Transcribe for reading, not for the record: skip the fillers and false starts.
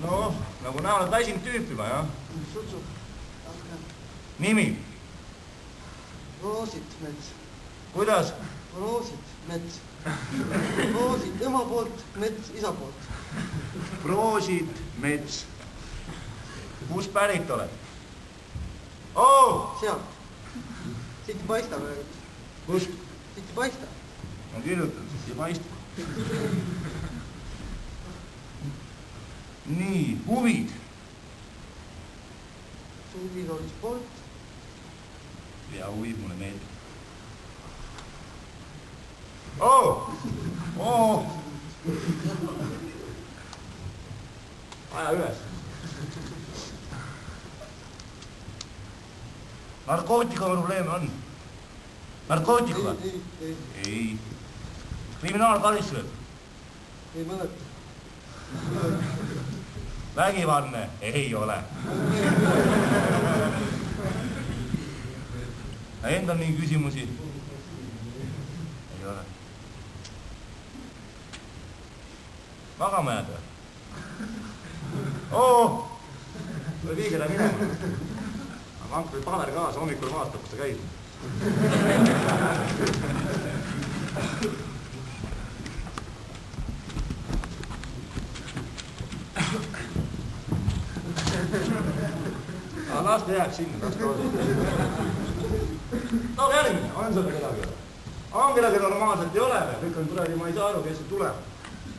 No, nagu näha, oled väsinud tüüpima, jah? Nimi? Roosit Mets. Kuidas? Roosit Mets. Roosit ema poolt, Mets isa poolt. Roosit Mets. Kust pärit oled? Oo! Sealt. Siit ei paista praegu. Kust? Siit ei paista. On kirjutatud, siit ei paista. Nii, huvid? Huvid oli sport. Ja huvid mulle meeldib. Oo! Oo! Aja üles. Narkootikuga probleeme on? Narkootikuga? Ei. Kriminaalkaristused? Ei mäleta. Vägivaldne? Ei ole. Endal mingi küsimusi? Ei ole. Magama jääd või? Oo! Või viige ta minema. Vank või paber kaasa, hommikul vaatab, kus ta käib. Las ta jääb sinna, las ta oli. No järgmine, on seda kedagi? On kedagi normaalselt ei ole või? Kõik on kuradi, ma ei saa aru, kes see tuleb.